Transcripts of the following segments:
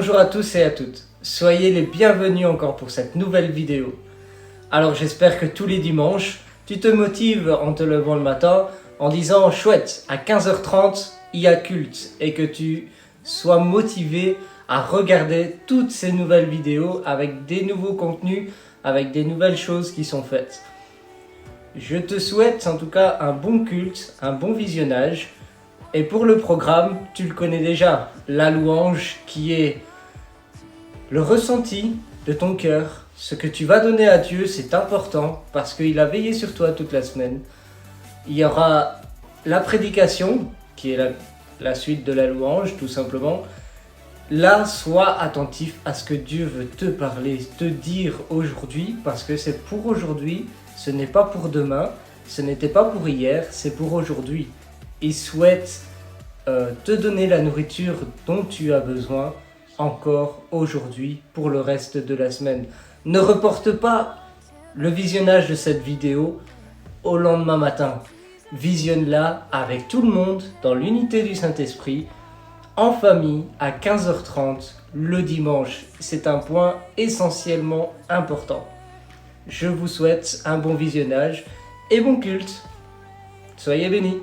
Bonjour à tous et à toutes, soyez les bienvenus encore pour cette nouvelle vidéo. Alors j'espère que tous les dimanches, tu te motives en te levant le matin en disant chouette, à 15h30 il y a culte et que tu sois motivé à regarder toutes ces nouvelles vidéos avec des nouveaux contenus, avec des nouvelles choses qui sont faites. Je te souhaite en tout cas un bon culte, un bon visionnage. Et pour le programme, tu le connais déjà, la louange qui est le ressenti de ton cœur. Ce que tu vas donner à Dieu, c'est important parce qu'il a veillé sur toi toute la semaine. Il y aura la prédication, qui est la suite de la louange, tout simplement. Là, sois attentif à ce que Dieu veut te parler, te dire aujourd'hui, parce que c'est pour aujourd'hui, ce n'est pas pour demain, ce n'était pas pour hier, c'est pour aujourd'hui. Il souhaite te donner la nourriture dont tu as besoin encore aujourd'hui pour le reste de la semaine. Ne reporte pas le visionnage de cette vidéo au lendemain matin. Visionne-la avec tout le monde dans l'unité du Saint-Esprit, en famille, à 15h30 le dimanche. C'est un point essentiellement important. Je vous souhaite un bon visionnage et bon culte. Soyez bénis.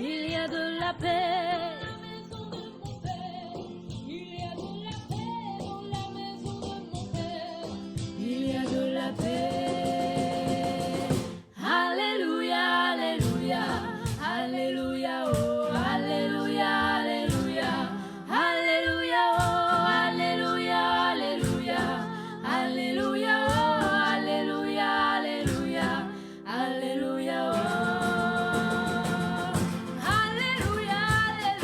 Il y a de la paix. Il y a de la paix. Alléluia, alléluia, alléluia, oh, alléluia, alléluia, alléluia, oh, alléluia, alléluia, alléluia, oh, alléluia, alléluia, alléluia, oh. Alléluia, alléluia.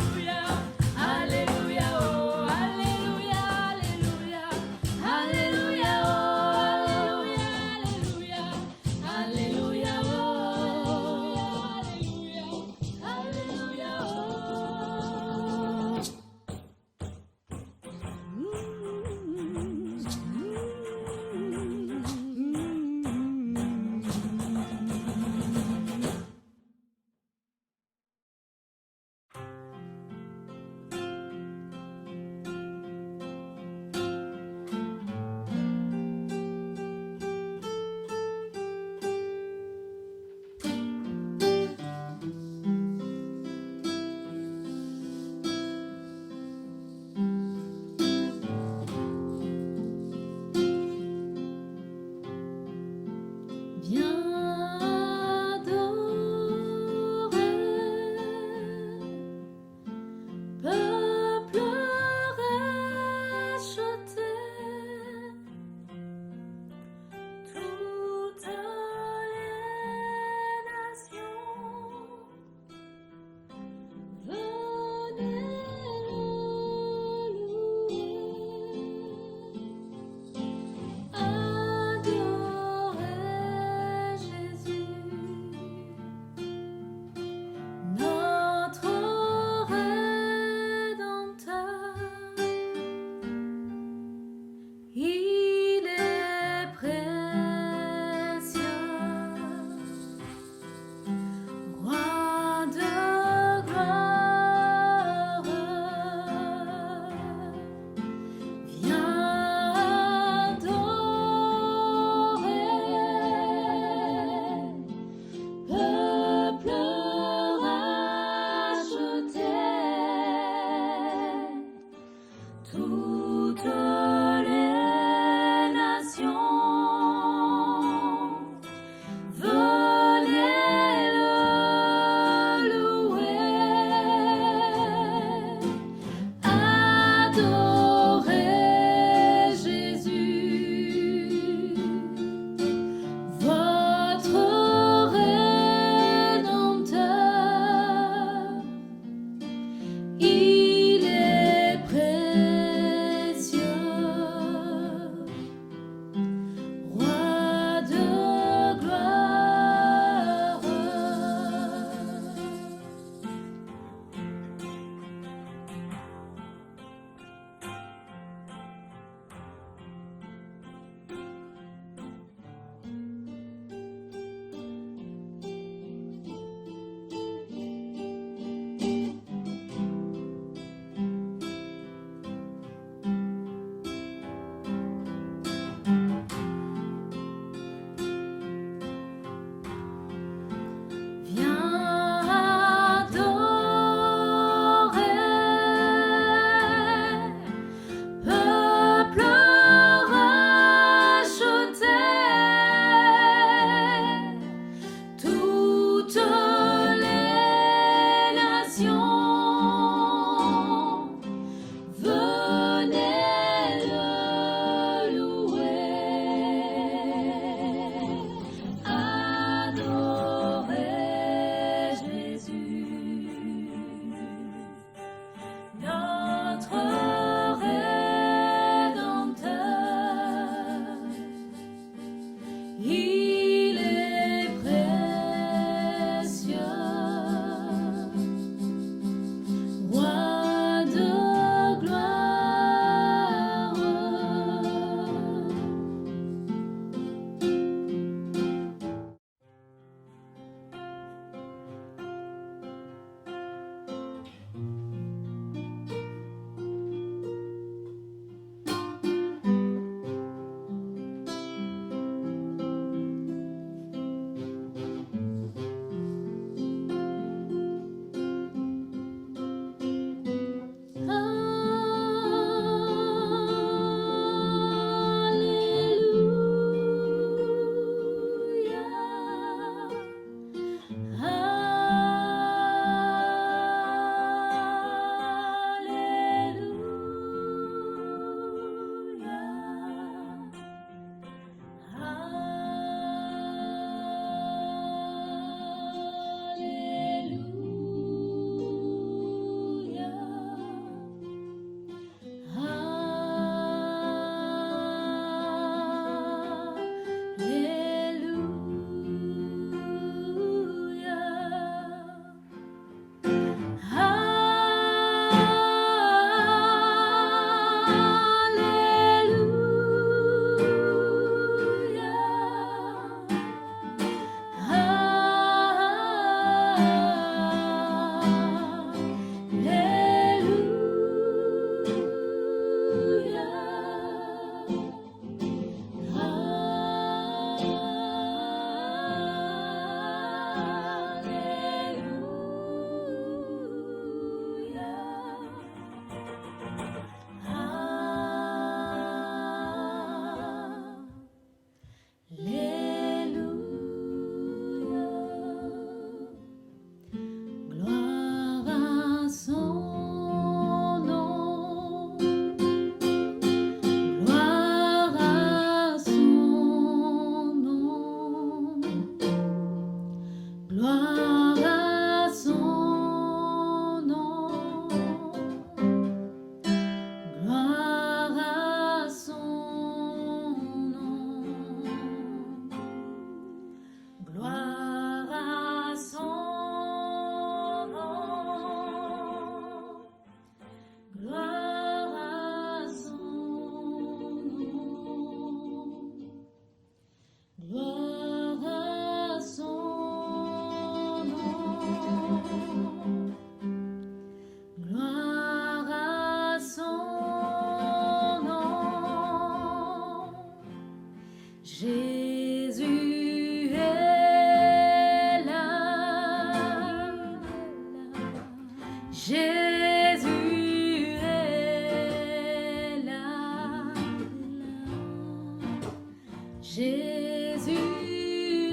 Jésus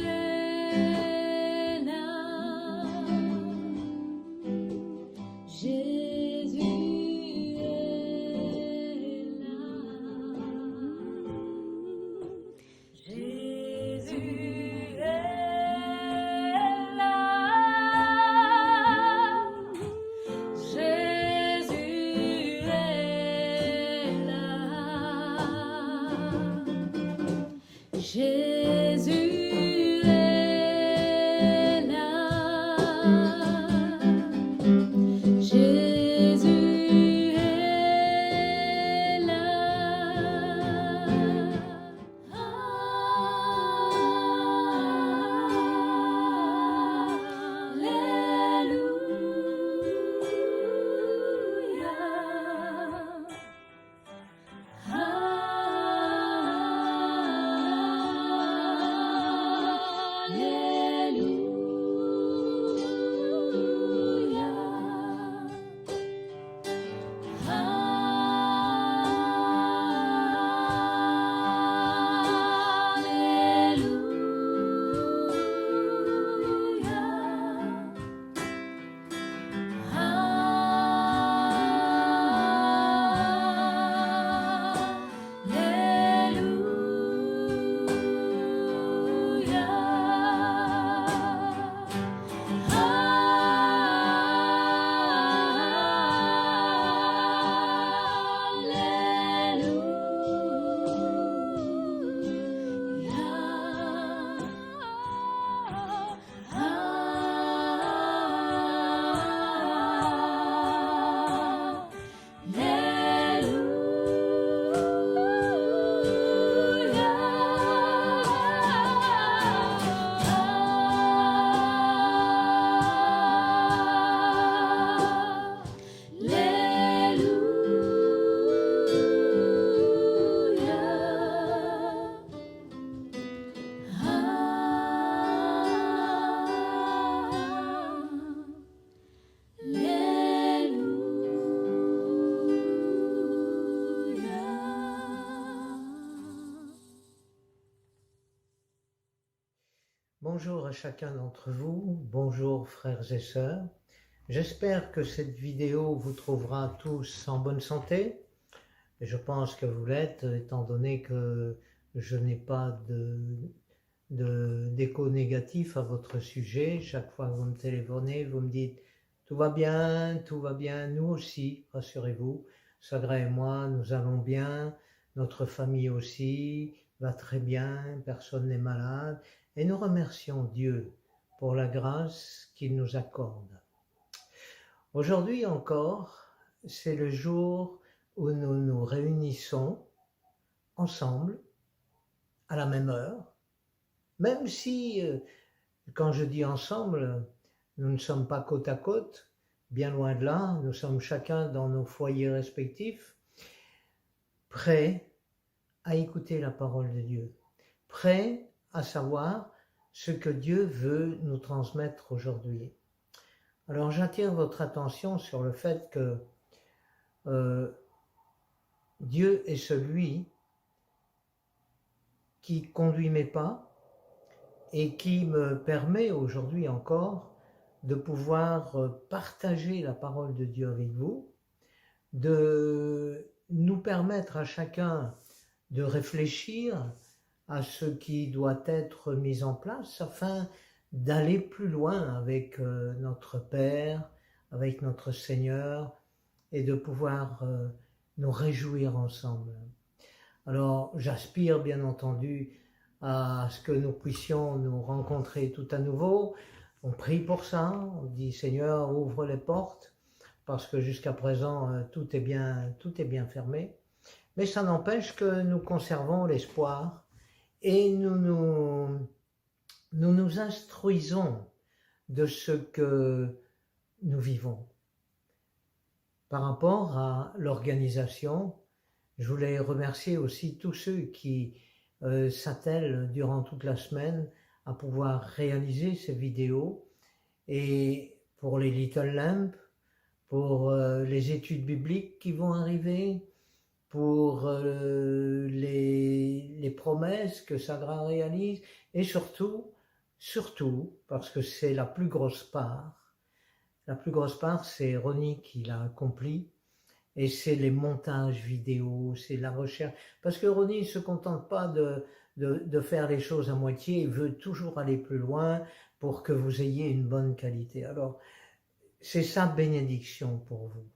est là. Jésus est là. Jésus est là. Jésus est là. Jésus est là. Jésus est là. Bonjour à chacun d'entre vous, bonjour frères et sœurs. J'espère que cette vidéo vous trouvera tous en bonne santé. Et je pense que vous l'êtes, étant donné que je n'ai pas d'écho négatif à votre sujet. Chaque fois que vous me téléphonez, vous me dites « tout va bien, nous aussi, rassurez-vous. Sagra et moi, nous allons bien, notre famille aussi va très bien, personne n'est malade. » Et nous remercions Dieu pour la grâce qu'il nous accorde. Aujourd'hui encore, c'est le jour où nous nous réunissons ensemble, à la même heure, même si, quand je dis ensemble, nous ne sommes pas côte à côte, bien loin de là, nous sommes chacun dans nos foyers respectifs, prêts à écouter la parole de Dieu, prêts à savoir ce que Dieu veut nous transmettre aujourd'hui. Alors j'attire votre attention sur le fait que Dieu est celui qui conduit mes pas et qui me permet aujourd'hui encore de pouvoir partager la parole de Dieu avec vous, de nous permettre à chacun de réfléchir à ce qui doit être mis en place afin d'aller plus loin avec notre Père, avec notre Seigneur et de pouvoir nous réjouir ensemble. Alors j'aspire bien entendu à ce que nous puissions nous rencontrer tout à nouveau. On prie pour ça, on dit Seigneur ouvre les portes parce que jusqu'à présent tout est bien fermé. Mais ça n'empêche que nous conservons l'espoir et nous nous instruisons de ce que nous vivons. Par rapport à l'organisation, je voulais remercier aussi tous ceux qui s'attellent durant toute la semaine à pouvoir réaliser ces vidéos. Et pour les Little Lamp, pour les études bibliques qui vont arriver, pour les les promesses que ça réalise, et surtout, parce que c'est la plus grosse part, c'est Ronnie qui l'a accompli, et c'est les montages vidéo, c'est la recherche. Parce que Ronnie ne se contente pas de faire les choses à moitié, il veut toujours aller plus loin pour que vous ayez une bonne qualité. Alors, c'est sa bénédiction pour vous.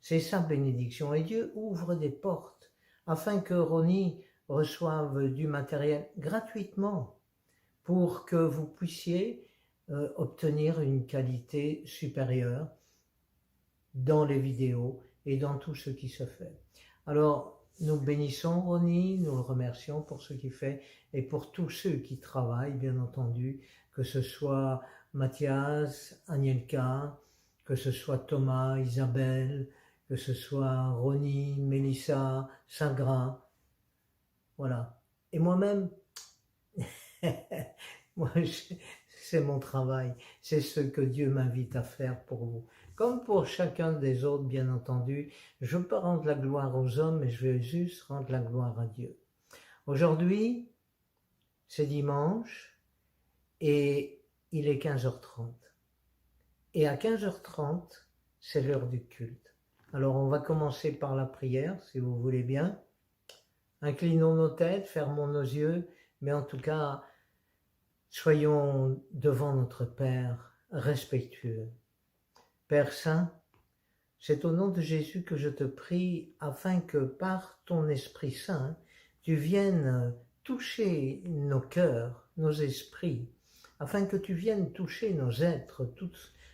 C'est sa bénédiction. Et Dieu ouvre des portes afin que Ronnie reçoive du matériel gratuitement pour que vous puissiez obtenir une qualité supérieure dans les vidéos et dans tout ce qui se fait. Alors, nous bénissons Ronnie, nous le remercions pour ce qu'il fait et pour tous ceux qui travaillent, bien entendu, que ce soit Mathias, Anielka, que ce soit Thomas, Isabelle, que ce soit Ronnie, Mélissa, Sagra, voilà. Et moi-même, c'est mon travail, c'est ce que Dieu m'invite à faire pour vous. Comme pour chacun des autres, bien entendu, je peux rendre la gloire aux hommes, mais je vais juste rendre la gloire à Dieu. Aujourd'hui, c'est dimanche, et il est 15h30. Et à 15h30, c'est l'heure du culte. Alors on va commencer par la prière, si vous voulez bien. Inclinons nos têtes, fermons nos yeux, mais en tout cas, soyons devant notre Père respectueux. Père Saint, c'est au nom de Jésus que je te prie, afin que par ton Esprit Saint, tu viennes toucher nos cœurs, nos esprits, afin que tu viennes toucher nos êtres,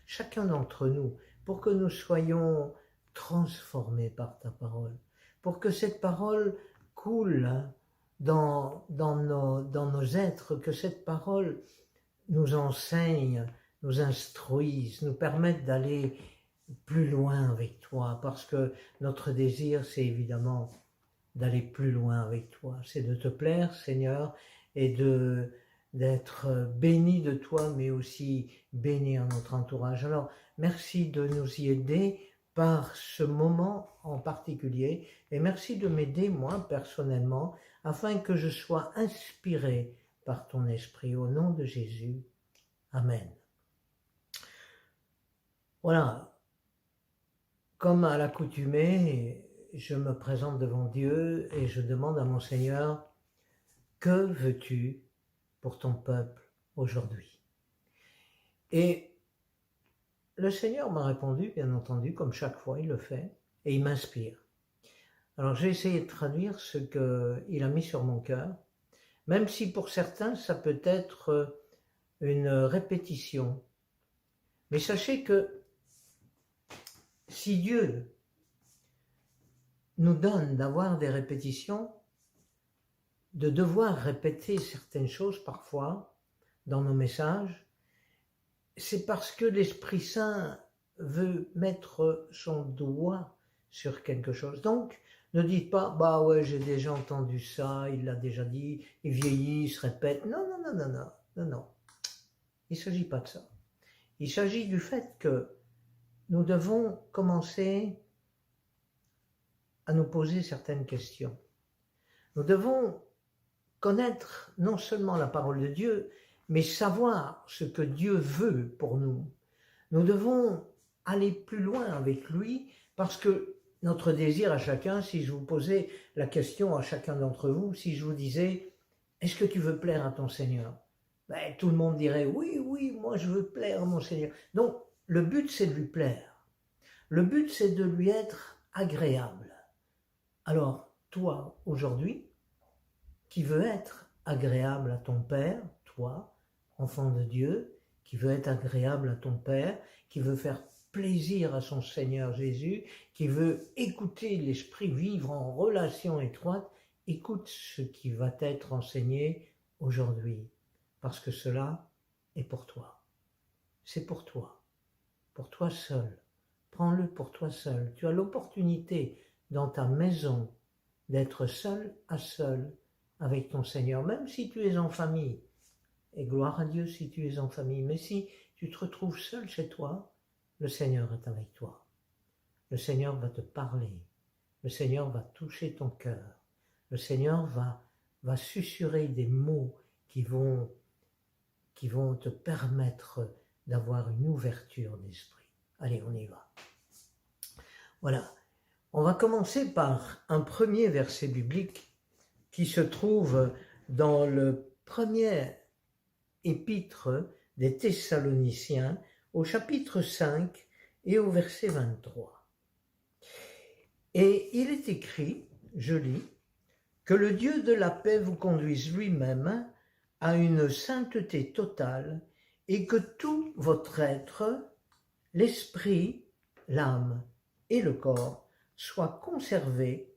chacun d'entre nous, pour que nous soyons transformés par ta parole, pour que cette parole coule dans nos êtres, que cette parole nous enseigne, nous instruise, nous permette d'aller plus loin avec toi, parce que notre désir, c'est évidemment d'aller plus loin avec toi, c'est de te plaire, Seigneur, et d'être béni de toi, mais aussi bénir notre entourage. Alors, merci de nous y aider par ce moment en particulier, et merci de m'aider, moi, personnellement, afin que je sois inspiré par ton esprit. Au nom de Jésus. Amen. Voilà. Comme à l'accoutumée, je me présente devant Dieu et je demande à mon Seigneur, que veux-tu pour ton peuple aujourd'hui? Et le Seigneur m'a répondu, bien entendu, comme chaque fois il le fait, et il m'inspire. Alors j'ai essayé de traduire ce qu'il a mis sur mon cœur, même si pour certains ça peut être une répétition. Mais sachez que si Dieu nous donne d'avoir des répétitions, de devoir répéter certaines choses parfois dans nos messages, c'est parce que l'Esprit Saint veut mettre son doigt sur quelque chose. Donc, ne dites pas, bah ouais, j'ai déjà entendu ça, il l'a déjà dit, il vieillit, il se répète. Non, non, non, non, non, non, non. Il ne s'agit pas de ça. Il s'agit du fait que nous devons commencer à nous poser certaines questions. Nous devons connaître non seulement la parole de Dieu, mais savoir ce que Dieu veut pour nous. Nous devons aller plus loin avec lui, parce que notre désir à chacun, si je vous posais la question à chacun d'entre vous, si je vous disais, est-ce que tu veux plaire à ton Seigneur? Ben, tout le monde dirait, oui, oui, moi je veux plaire à mon Seigneur. Donc, le but c'est de lui plaire. Le but c'est de lui être agréable. Alors, toi, aujourd'hui, qui veux être agréable à ton Père, toi, enfant de Dieu, qui veut être agréable à ton Père, qui veut faire plaisir à son Seigneur Jésus, qui veut écouter l'Esprit, vivre en relation étroite, écoute ce qui va t'être enseigné aujourd'hui, parce que cela est pour toi. C'est pour toi seul. Prends-le pour toi seul. Tu as l'opportunité dans ta maison d'être seul à seul avec ton Seigneur, même si tu es en famille. Et gloire à Dieu si tu es en famille. Mais si tu te retrouves seul chez toi, le Seigneur est avec toi. Le Seigneur va te parler. Le Seigneur va toucher ton cœur. Le Seigneur va va susurrer des mots qui vont te permettre d'avoir une ouverture d'esprit. Allez, on y va. Voilà. On va commencer par un premier verset biblique qui se trouve dans le premier épître des Thessaloniciens au chapitre 5 et au verset 23. Et il est écrit, je lis, que le Dieu de la paix vous conduise lui-même à une sainteté totale et que tout votre être, l'esprit, l'âme et le corps soient conservés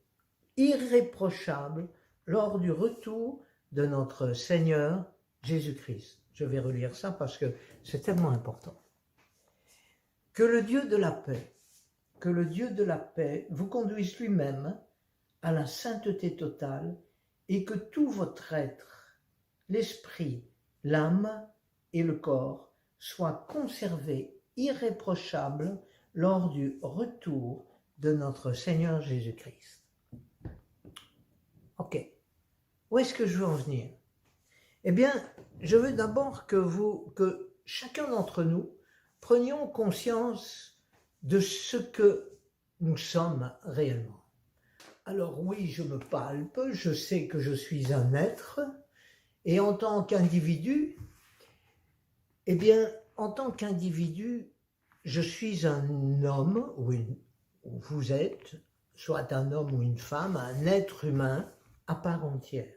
irréprochables lors du retour de notre Seigneur Jésus-Christ. Je vais relire ça parce que c'est tellement important. Que le Dieu de la paix vous conduise lui-même à la sainteté totale et que tout votre être, l'esprit, l'âme et le corps soient conservés irréprochables lors du retour de notre Seigneur Jésus-Christ. Ok, où est-ce que je veux en venir? Eh bien, je veux d'abord que chacun d'entre nous prenions conscience de ce que nous sommes réellement. Alors oui, je me palpe, je sais que je suis un être, et en tant qu'individu, eh bien, en tant qu'individu, je suis un homme, ou vous êtes, soit un homme ou une femme, un être humain à part entière.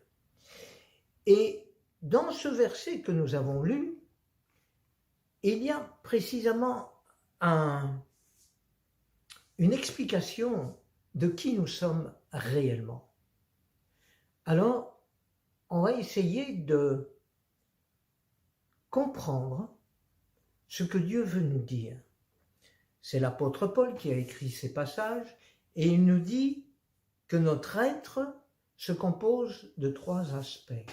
Et dans ce verset que nous avons lu, il y a précisément une explication de qui nous sommes réellement. Alors, on va essayer de comprendre ce que Dieu veut nous dire. C'est l'apôtre Paul qui a écrit ces passages et il nous dit que notre être se compose de 3 aspects.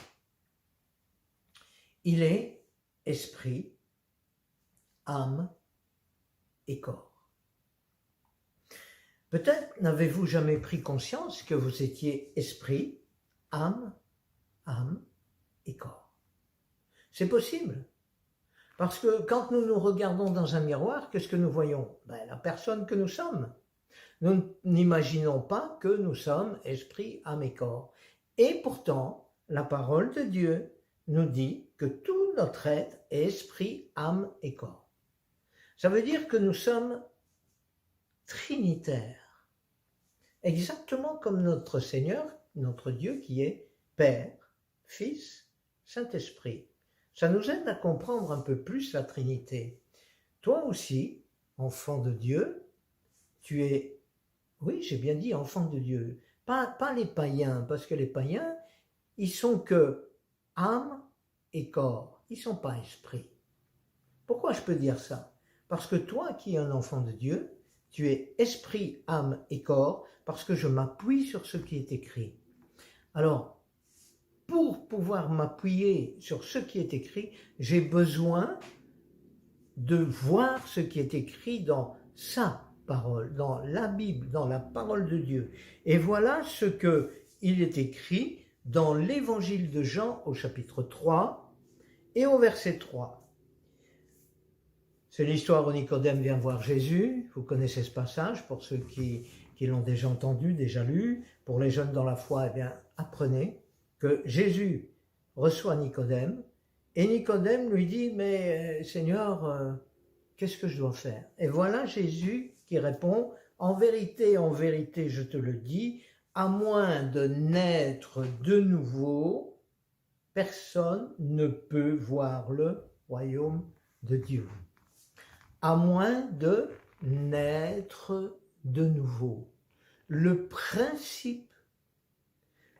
Il est esprit, âme et corps. Peut-être n'avez-vous jamais pris conscience que vous étiez esprit, âme et corps. C'est possible. Parce que quand nous nous regardons dans un miroir, qu'est-ce que nous voyons? La personne que nous sommes. Nous n'imaginons pas que nous sommes esprit, âme et corps. Et pourtant, la parole de Dieu nous dit que tout notre être est esprit, âme et corps. Ça veut dire que nous sommes trinitaires. Exactement comme notre Seigneur, notre Dieu qui est Père, Fils, Saint-Esprit. Ça nous aide à comprendre un peu plus la Trinité. Toi aussi, enfant de Dieu, tu es, oui, j'ai bien dit enfant de Dieu, pas les païens, parce que les païens, ils sont que âme et corps, ils ne sont pas esprit. Pourquoi je peux dire ça? Parce que toi qui es un enfant de Dieu, tu es esprit, âme et corps, parce que je m'appuie sur ce qui est écrit. Alors, pour pouvoir m'appuyer sur ce qui est écrit, j'ai besoin de voir ce qui est écrit dans sa parole, dans la Bible, dans la parole de Dieu. Et voilà ce qu'il est écrit dans l'évangile de Jean au chapitre 3 et au verset 3. C'est l'histoire où Nicodème vient voir Jésus. Vous connaissez ce passage pour ceux qui l'ont déjà entendu, déjà lu. Pour les jeunes dans la foi, eh bien, apprenez que Jésus reçoit Nicodème et Nicodème lui dit « Mais Seigneur, qu'est-ce que je dois faire ?» Et voilà Jésus qui répond « En vérité, je te le dis, à moins de naître de nouveau, personne ne peut voir le royaume de Dieu. » À moins de naître de nouveau. Le principe,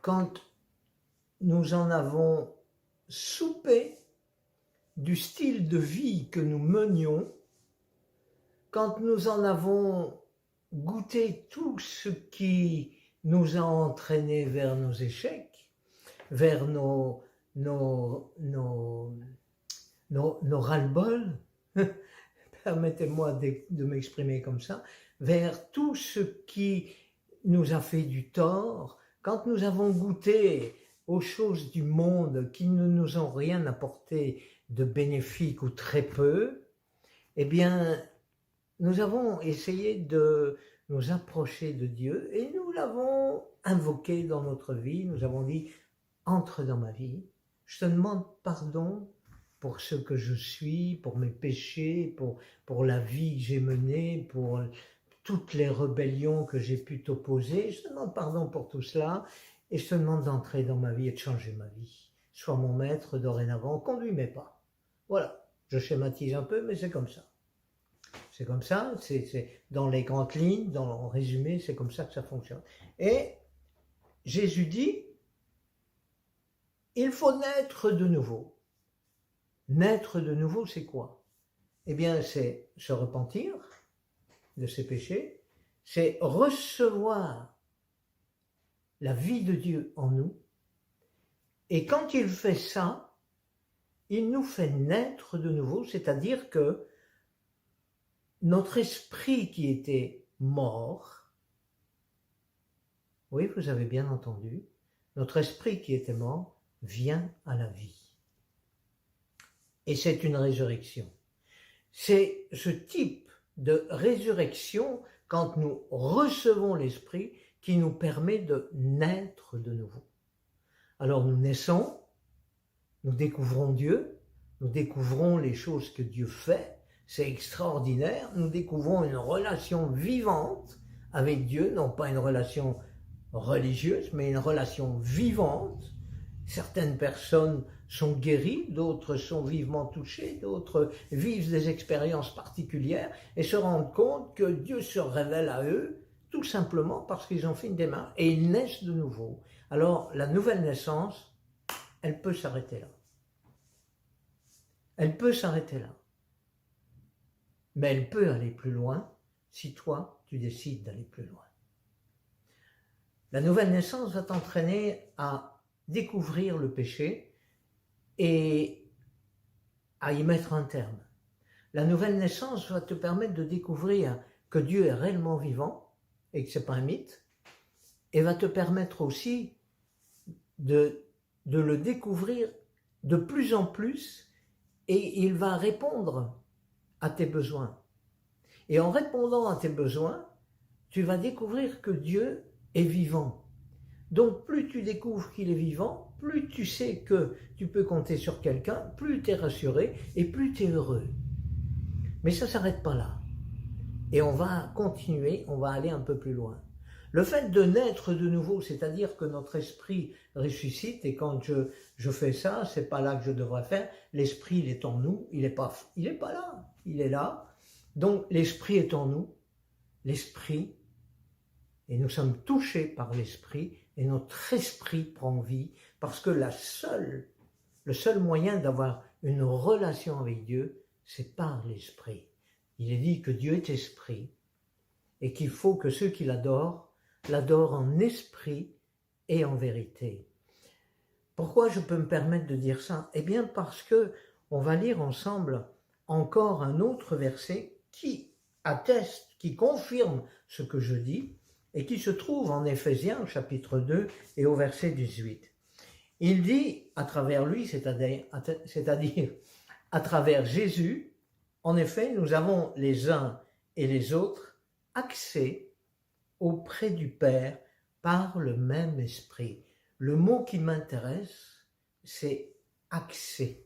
quand nous en avons soupé du style de vie que nous menions, quand nous en avons goûté tout ce qui nous a entraînés vers nos échecs, vers nos ras-le-bol, permettez-moi de m'exprimer comme ça, vers tout ce qui nous a fait du tort, quand nous avons goûté aux choses du monde qui ne nous ont rien apporté de bénéfique ou très peu, eh bien, nous avons essayé de nous approcher de Dieu et nous l'avons invoqué dans notre vie. Nous avons dit, entre dans ma vie, je te demande pardon pour ce que je suis, pour mes péchés, pour la vie que j'ai menée, pour toutes les rébellions que j'ai pu t'opposer. Je te demande pardon pour tout cela et je te demande d'entrer dans ma vie et de changer ma vie. Sois mon maître dorénavant, conduis mes pas. Voilà, je schématise un peu, mais c'est comme ça. C'est comme ça, c'est dans les grandes lignes, dans le résumé, c'est comme ça que ça fonctionne. Et Jésus dit, il faut naître de nouveau. Naître de nouveau, c'est quoi? Eh bien, c'est se repentir de ses péchés, c'est recevoir la vie de Dieu en nous. Et quand il fait ça, il nous fait naître de nouveau, c'est-à-dire que notre esprit qui était mort, oui, vous avez bien entendu, notre esprit qui était mort vient à la vie. Et c'est une résurrection. C'est ce type de résurrection, quand nous recevons l'esprit, qui nous permet de naître de nouveau. Alors nous naissons, nous découvrons Dieu, nous découvrons les choses que Dieu fait, c'est extraordinaire, nous découvrons une relation vivante avec Dieu, non pas une relation religieuse, mais une relation vivante. Certaines personnes sont guéries, d'autres sont vivement touchées, d'autres vivent des expériences particulières et se rendent compte que Dieu se révèle à eux tout simplement parce qu'ils ont fait une démarche et ils naissent de nouveau. Alors la nouvelle naissance, elle peut s'arrêter là. Elle peut s'arrêter là. Mais elle peut aller plus loin si toi, tu décides d'aller plus loin. La nouvelle naissance va t'entraîner à découvrir le péché et à y mettre un terme. La nouvelle naissance va te permettre de découvrir que Dieu est réellement vivant et que ce n'est pas un mythe, et va te permettre aussi de le découvrir de plus en plus, et il va répondre à tes besoins. Et en répondant à tes besoins, tu vas découvrir que Dieu est vivant. Donc plus tu découvres qu'il est vivant, plus tu sais que tu peux compter sur quelqu'un, plus tu es rassuré et plus tu es heureux. Mais ça ne s'arrête pas là. Et on va continuer, on va aller un peu plus loin. Le fait de naître de nouveau, c'est-à-dire que notre esprit ressuscite, et quand je fais ça, c'est pas là que je devrais faire, l'esprit il est en nous, il est pas là, il est là. Donc l'esprit est en nous, l'esprit, et nous sommes touchés par l'esprit, et notre esprit prend vie, parce que le seul moyen d'avoir une relation avec Dieu, c'est par l'esprit. Il est dit que Dieu est esprit, et qu'il faut que ceux qui l'adorent en esprit et en vérité. Pourquoi je peux me permettre de dire ça? Eh bien parce que on va lire ensemble encore un autre verset qui atteste, qui confirme ce que je dis, et qui se trouve en Éphésiens chapitre 2 et au verset 18. Il dit à travers lui, c'est-à-dire à travers Jésus, en effet, nous avons les uns et les autres accès auprès du Père par le même esprit. Le mot qui m'intéresse, c'est accès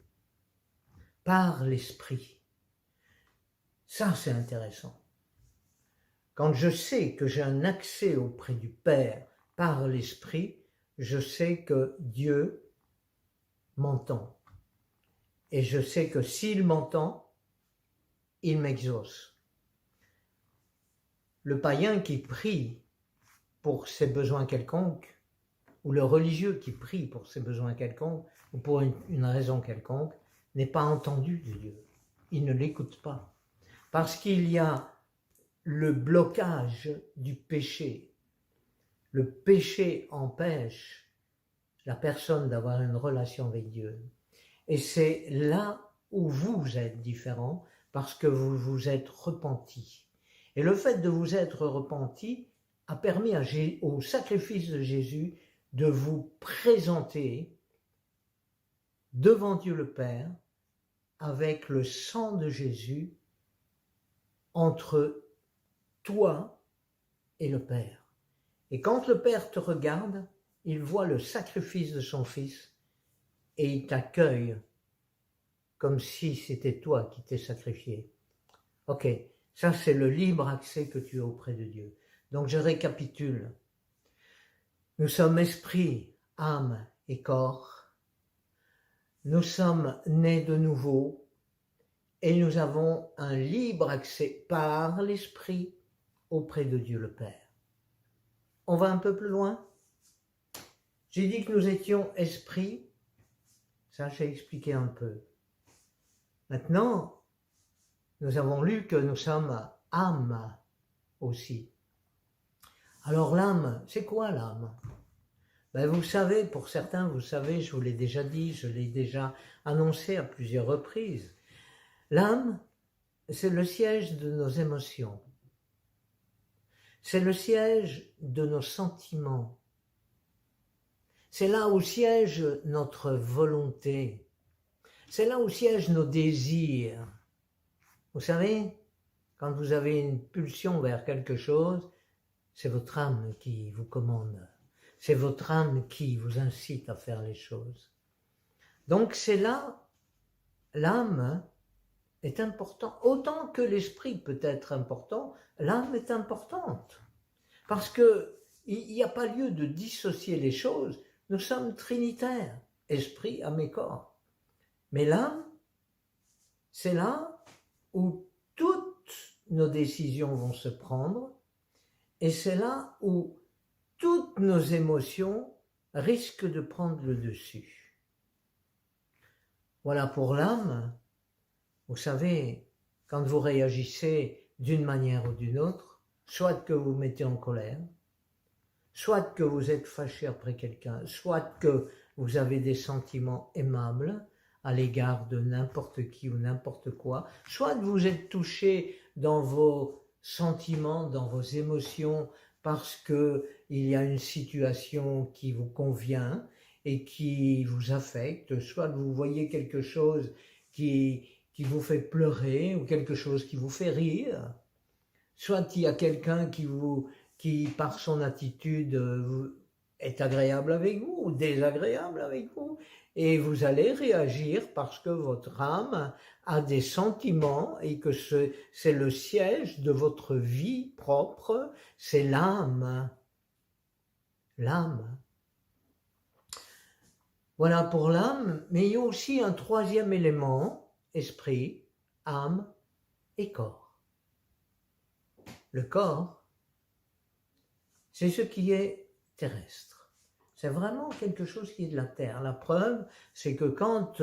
par l'esprit. Ça, c'est intéressant. Quand je sais que j'ai un accès auprès du Père par l'esprit, je sais que Dieu m'entend. Et je sais que s'il m'entend, il m'exauce. Le païen qui prie pour ses besoins quelconques, ou le religieux qui prie pour ses besoins quelconques, ou pour une raison quelconque, n'est pas entendu de Dieu. Il ne l'écoute pas. Parce qu'il y a le blocage du péché. Le péché empêche la personne d'avoir une relation avec Dieu. Et c'est là où vous êtes différent, parce que vous vous êtes repenti. Et le fait de vous être repenti a permis au sacrifice de Jésus de vous présenter devant Dieu le Père avec le sang de Jésus entre toi et le Père. Et quand le Père te regarde, il voit le sacrifice de son Fils et il t'accueille comme si c'était toi qui t'es sacrifié. Ok, ça c'est le libre accès que tu as auprès de Dieu. Donc je récapitule. Nous sommes esprit, âme et corps. Nous sommes nés de nouveau et nous avons un libre accès par l'esprit auprès de Dieu le Père. On va un peu plus loin. J'ai dit que nous étions esprit, ça j'ai expliqué un peu. Maintenant, nous avons lu que nous sommes âme aussi. Alors l'âme, c'est quoi l'âme? Ben vous savez, pour certains, vous savez, je vous l'ai déjà dit, je l'ai déjà annoncé à plusieurs reprises. L'âme, c'est le siège de nos émotions. C'est le siège de nos sentiments. C'est là où siège notre volonté. C'est là où siègent nos désirs. Vous savez, quand vous avez une pulsion vers quelque chose, c'est votre âme qui vous commande. C'est votre âme qui vous incite à faire les choses. Donc c'est là, l'âme est importante. Autant que l'esprit peut être important, l'âme est importante. Parce qu'il n'y a pas lieu de dissocier les choses. Nous sommes trinitaires, esprit, âme et corps. Mais l'âme, c'est là où toutes nos décisions vont se prendre et c'est là où toutes nos émotions risquent de prendre le dessus. Voilà pour l'âme. Vous savez, quand vous réagissez d'une manière ou d'une autre, soit que vous vous mettez en colère, soit que vous êtes fâché après quelqu'un, soit que vous avez des sentiments aimables à l'égard de n'importe qui ou n'importe quoi, soit que vous êtes touché dans vos sentiments, dans vos émotions, parce que il y a une situation qui vous convient et qui vous affecte, soit que vous voyez quelque chose qui vous fait pleurer ou quelque chose qui vous fait rire, soit il y a quelqu'un qui par son attitude est agréable avec vous ou désagréable avec vous, et vous allez réagir parce que votre âme a des sentiments et que c'est le siège de votre vie propre, c'est l'âme. L'âme. Voilà pour l'âme, mais il y a aussi un troisième élément, esprit, âme et corps. Le corps, c'est ce qui est terrestre. C'est vraiment quelque chose qui est de la terre. La preuve, c'est que quand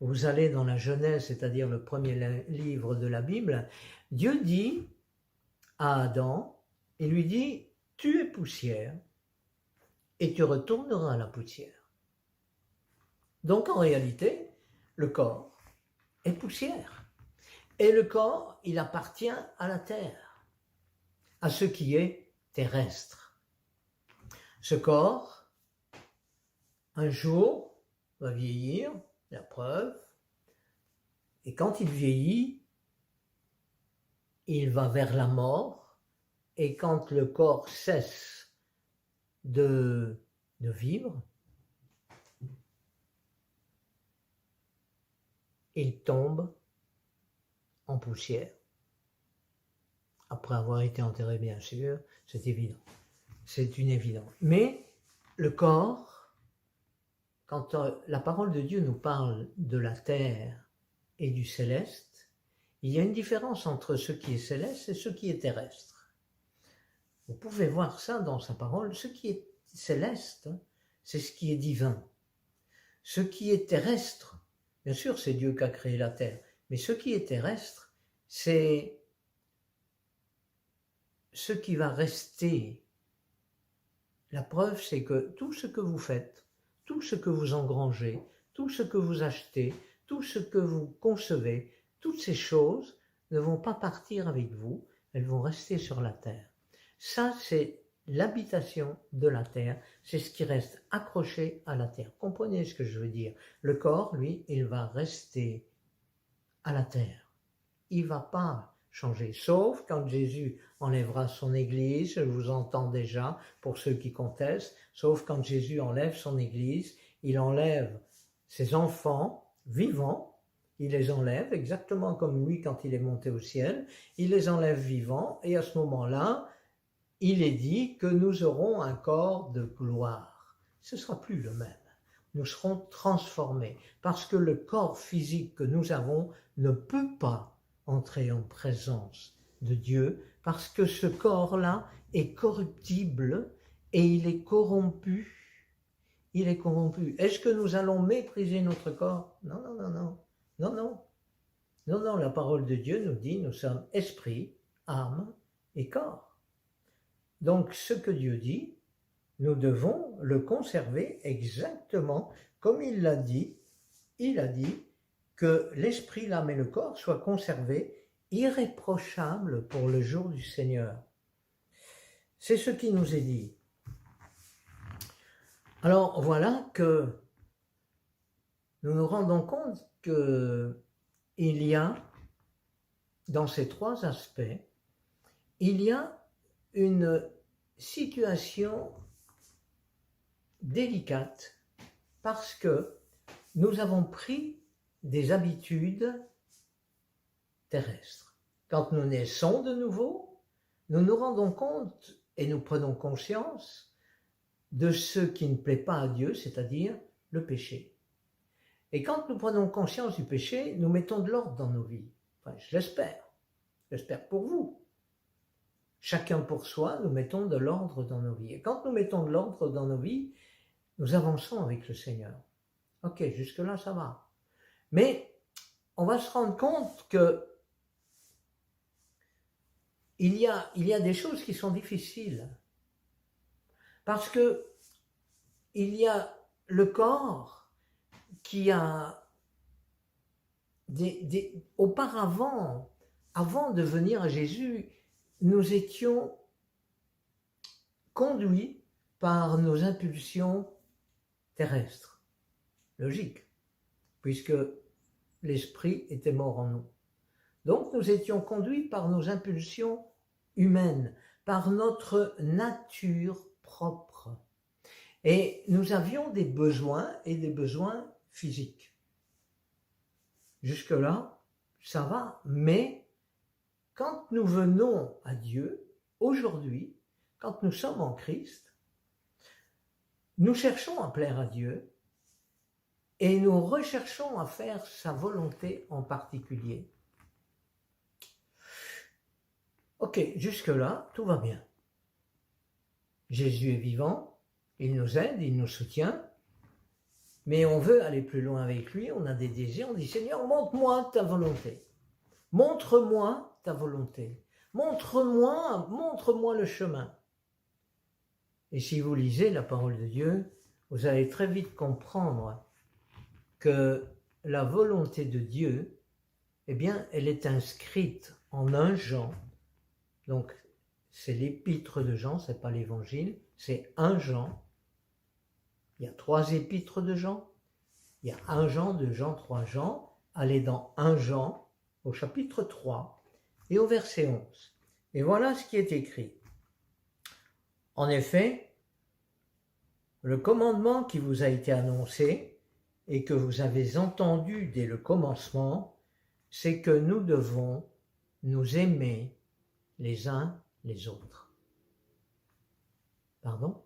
vous allez dans la Genèse, c'est-à-dire le premier livre de la Bible, Dieu dit à Adam, il lui dit, tu es poussière et tu retourneras à la poussière. Donc en réalité, le corps est poussière. Et le corps, il appartient à la terre, à ce qui est terrestre. Ce corps, un jour, va vieillir, la preuve, et quand il vieillit, il va vers la mort, et quand le corps cesse de vivre, il tombe en poussière. Après avoir été enterré, bien sûr, c'est évident. C'est une évidence. Mais le corps, quand la parole de Dieu nous parle de la terre et du céleste, il y a une différence entre ce qui est céleste et ce qui est terrestre. Vous pouvez voir ça dans sa parole. Ce qui est céleste, c'est ce qui est divin. Ce qui est terrestre, bien sûr, c'est Dieu qui a créé la terre, mais ce qui est terrestre, c'est ce qui va rester. La preuve, c'est que tout ce que vous faites, tout ce que vous engrangez, tout ce que vous achetez, tout ce que vous concevez, toutes ces choses ne vont pas partir avec vous, elles vont rester sur la terre. Ça, c'est l'habitation de la terre, c'est ce qui reste accroché à la terre. Comprenez ce que je veux dire? Le corps, lui, il va rester à la terre. Il ne va pas changer, sauf quand Jésus enlèvera son Église, je vous entends déjà pour ceux qui contestent, sauf quand Jésus enlève son Église, il enlève ses enfants vivants, il les enlève exactement comme lui quand il est monté au ciel, il les enlève vivants et à ce moment-là, il est dit que nous aurons un corps de gloire. Ce ne sera plus le même. Nous serons transformés parce que le corps physique que nous avons ne peut pas entrer en présence de Dieu parce que ce corps-là est corruptible et il est corrompu. Il est corrompu. Est-ce que nous allons mépriser notre corps? Non, non, non, non. Non, non. Non, non, la parole de Dieu nous dit nous sommes esprit, âme et corps. Donc, ce que Dieu dit, nous devons le conserver exactement comme il l'a dit. Il a dit que l'esprit, l'âme et le corps soient conservés irréprochables pour le jour du Seigneur. C'est ce qui nous est dit. Alors, voilà que nous nous rendons compte qu'il y a, dans ces trois aspects, il y a une situation délicate parce que nous avons pris des habitudes terrestres. Quand nous naissons de nouveau, nous nous rendons compte et nous prenons conscience de ce qui ne plaît pas à Dieu, c'est-à-dire le péché. Et quand nous prenons conscience du péché, nous mettons de l'ordre dans nos vies. Enfin, je l'espère pour vous. Chacun pour soi, nous mettons de l'ordre dans nos vies. Et quand nous mettons de l'ordre dans nos vies, nous avançons avec le Seigneur. Ok, jusque-là, ça va. Mais on va se rendre compte que il y a des choses qui sont difficiles. Parce que il y a le corps qui a auparavant, avant de venir à Jésus, nous étions conduits par nos impulsions terrestres. Logique, puisque l'esprit était mort en nous. Donc nous étions conduits par nos impulsions humaines, par notre nature propre. Et nous avions des besoins et des besoins physiques. Jusque-là, ça va, mais quand nous venons à Dieu, aujourd'hui, quand nous sommes en Christ, nous cherchons à plaire à Dieu et nous recherchons à faire sa volonté en particulier. Ok, jusque-là, tout va bien. Jésus est vivant, il nous aide, il nous soutient, mais on veut aller plus loin avec lui, on a des désirs, on dit Seigneur, montre-moi ta volonté. Montre-moi ta volonté. Montre-moi le chemin. Et si vous lisez la parole de Dieu, vous allez très vite comprendre que la volonté de Dieu, eh bien, elle est inscrite en 1 Jean. Donc, c'est l'épître de Jean, c'est pas l'évangile, c'est 1 Jean. Il y a 3 épîtres de Jean. Il y a 1 Jean, 2 Jean, 3 Jean. Allez dans 1 Jean, au chapitre 3 et au verset 11. Et voilà ce qui est écrit. En effet, le commandement qui vous a été annoncé et que vous avez entendu dès le commencement, c'est que nous devons nous aimer les uns les autres. Pardon?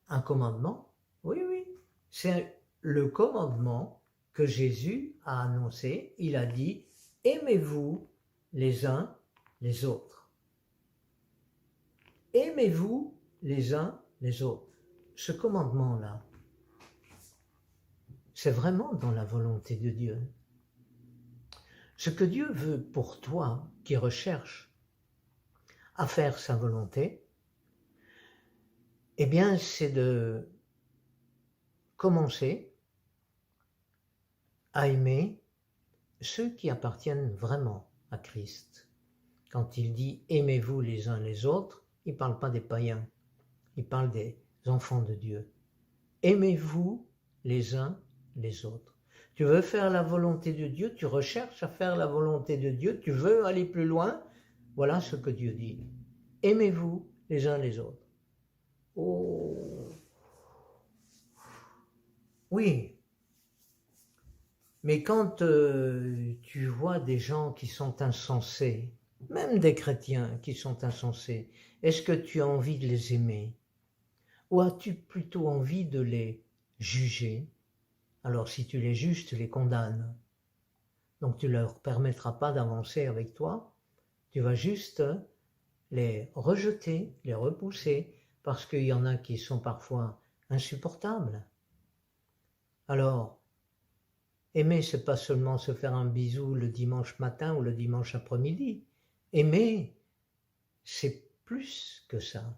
Un commandement? Oui, oui. C'est le commandement que Jésus a annoncé. Il a dit, aimez-vous les uns les autres. Aimez-vous les uns les autres. Ce commandement-là, c'est vraiment dans la volonté de Dieu. Ce que Dieu veut pour toi qui recherches à faire sa volonté, eh bien, c'est de commencer à aimer ceux qui appartiennent vraiment à Christ. Quand il dit « aimez-vous les uns les autres », il ne parle pas des païens, il parle des enfants de Dieu. Aimez-vous les uns les autres. Tu veux faire la volonté de Dieu, tu recherches à faire la volonté de Dieu, tu veux aller plus loin, voilà ce que Dieu dit. Aimez-vous les uns les autres. Oh, oui, mais quand tu vois des gens qui sont insensés, même des chrétiens qui sont insensés, est-ce que tu as envie de les aimer? Ou as-tu plutôt envie de les juger? Alors si tu les juges, tu les condamnes. Donc tu ne leur permettras pas d'avancer avec toi, tu vas juste les rejeter, les repousser, parce qu'il y en a qui sont parfois insupportables. Alors, aimer, c'est pas seulement se faire un bisou le dimanche matin ou le dimanche après-midi. Aimer, c'est plus que ça.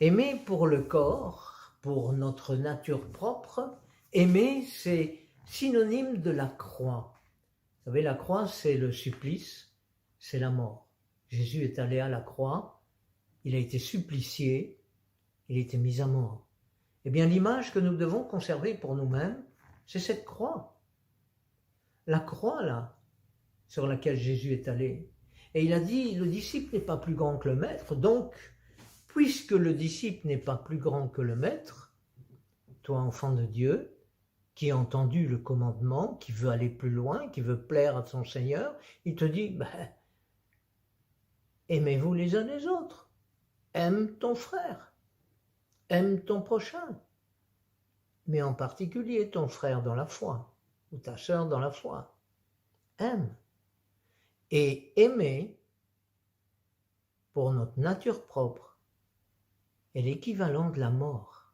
Aimer pour le corps, pour notre nature propre, aimer, c'est synonyme de la croix. Vous savez, la croix, c'est le supplice, c'est la mort. Jésus est allé à la croix, il a été supplicié, il a été mis à mort. Eh bien, l'image que nous devons conserver pour nous-mêmes, c'est cette croix. La croix, là, sur laquelle Jésus est allé. Et il a dit, le disciple n'est pas plus grand que le maître, donc, puisque le disciple n'est pas plus grand que le maître, toi, enfant de Dieu, qui a entendu le commandement, qui veut aller plus loin, qui veut plaire à son Seigneur, il te dit, aimez-vous les uns les autres. Aime ton frère. Aime ton prochain. Mais en particulier ton frère dans la foi, ou ta sœur dans la foi. Aime. Et aimer, pour notre nature propre, est l'équivalent de la mort.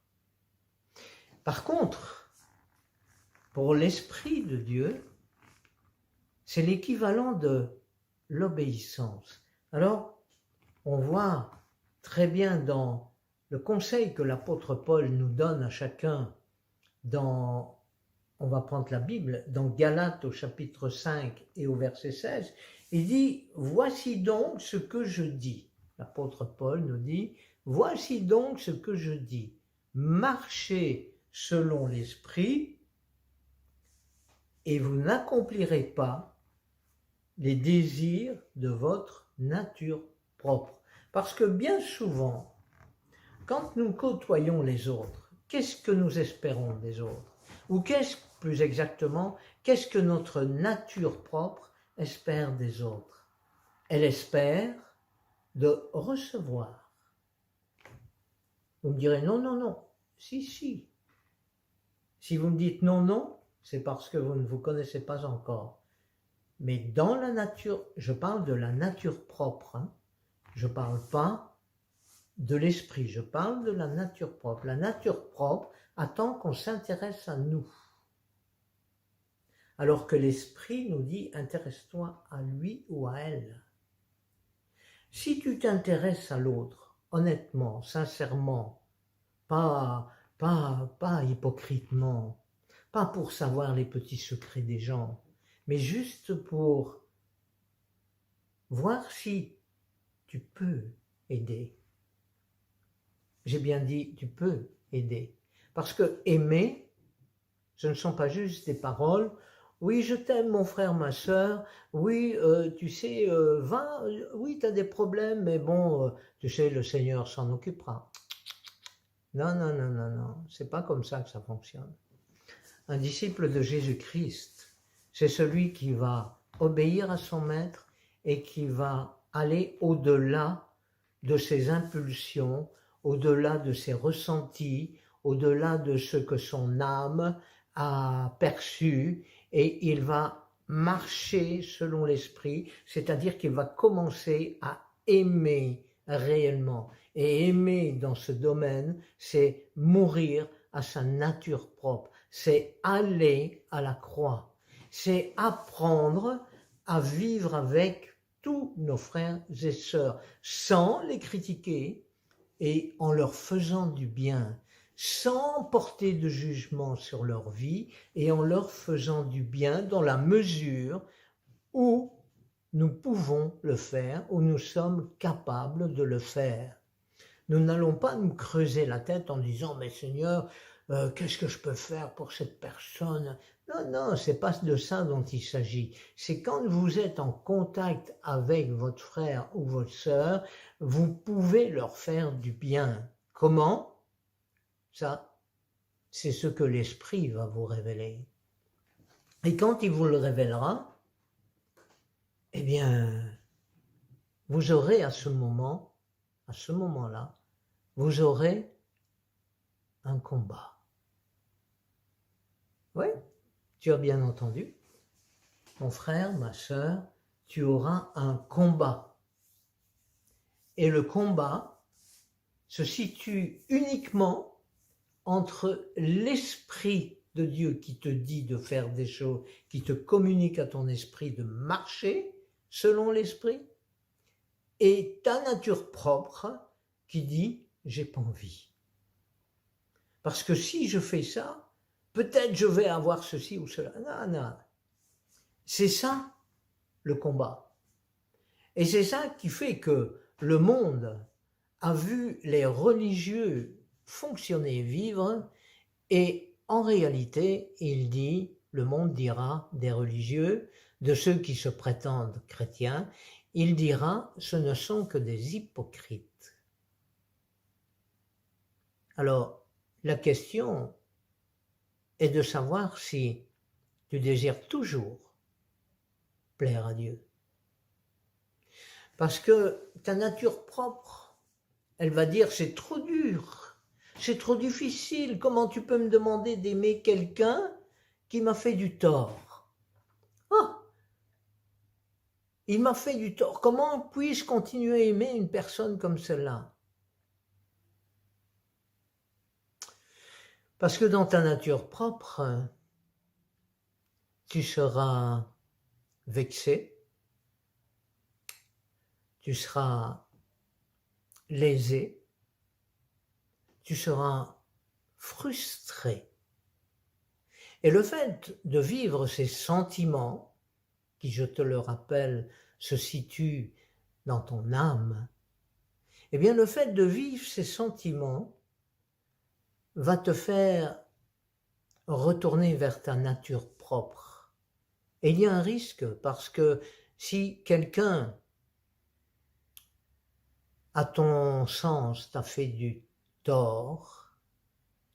Par contre, pour l'Esprit de Dieu, c'est l'équivalent de l'obéissance. Alors, on voit très bien dans le conseil que l'apôtre Paul nous donne à chacun on va prendre la Bible, dans Galates au chapitre 5 et au verset 16, il dit « Voici donc ce que je dis ». L'apôtre Paul nous dit « Voici donc ce que je dis. Marchez selon l'esprit et vous n'accomplirez pas les désirs de votre nature propre. » Parce que bien souvent, quand nous côtoyons les autres, qu'est-ce que nous espérons des autres? Ou plus exactement, qu'est-ce que notre nature propre espère des autres? Elle espère de recevoir. Vous me direz non, non, non. Si, si. Si vous me dites non, non, c'est parce que vous ne vous connaissez pas encore. Mais dans la nature, je parle de la nature propre. Je ne parle pas de l'esprit, je parle de la nature propre. La nature propre attend qu'on s'intéresse à nous. Alors que l'esprit nous dit, intéresse-toi à lui ou à elle. Si tu t'intéresses à l'autre, honnêtement, sincèrement, pas hypocritement, pas pour savoir les petits secrets des gens, mais juste pour voir si tu peux aider. J'ai bien dit, tu peux aider. Parce que aimer, ce ne sont pas juste des paroles. Oui, je t'aime mon frère, ma sœur. Oui, tu sais, va. Oui, tu as des problèmes, mais bon, tu sais, le Seigneur s'en occupera. Non, non, non, non, non. C'est pas comme ça que ça fonctionne. Un disciple de Jésus-Christ, c'est celui qui va obéir à son maître et qui va aller au-delà de ses impulsions, au-delà de ses ressentis, au-delà de ce que son âme a perçu, et il va marcher selon l'esprit, c'est-à-dire qu'il va commencer à aimer réellement. Et aimer dans ce domaine, c'est mourir à sa nature propre, c'est aller à la croix, c'est apprendre à vivre avec tous nos frères et sœurs, sans les critiquer et en leur faisant du bien, sans porter de jugement sur leur vie et en leur faisant du bien dans la mesure où nous pouvons le faire ou nous sommes capables de le faire. Nous n'allons pas nous creuser la tête en disant « Mais Seigneur, qu'est-ce que je peux faire pour cette personne ?» Non, non, c'est pas de ça dont il s'agit. C'est quand vous êtes en contact avec votre frère ou votre sœur, vous pouvez leur faire du bien. Comment? Ça, c'est ce que l'Esprit va vous révéler. Et quand il vous le révélera, eh bien, vous aurez à ce moment-là, vous aurez un combat. Oui, tu as bien entendu. Mon frère, ma sœur, tu auras un combat. Et le combat se situe uniquement entre l'Esprit de Dieu qui te dit de faire des choses, qui te communique à ton esprit de marcher selon l'Esprit, et ta nature propre qui dit « j'ai pas envie ». Parce que si je fais ça, peut-être je vais avoir ceci ou cela. Non, non. C'est ça le combat. Et c'est ça qui fait que le monde a vu les religieux fonctionner, vivre, et en réalité, le monde dira des religieux, de ceux qui se prétendent chrétiens, il dira ce ne sont que des hypocrites. Alors, la question est de savoir si tu désires toujours plaire à Dieu. Parce que ta nature propre, elle va dire c'est trop dur, c'est trop difficile, comment tu peux me demander d'aimer quelqu'un qui m'a fait du tort? Ah, il m'a fait du tort, comment puis-je continuer à aimer une personne comme celle-là? Parce que dans ta nature propre, tu seras vexé, tu seras lésé, tu seras frustré. Et le fait de vivre ces sentiments, qui, je te le rappelle, se situent dans ton âme, eh bien le fait de vivre ces sentiments va te faire retourner vers ta nature propre. Et il y a un risque, parce que si quelqu'un, à ton sens, t'a fait du tort,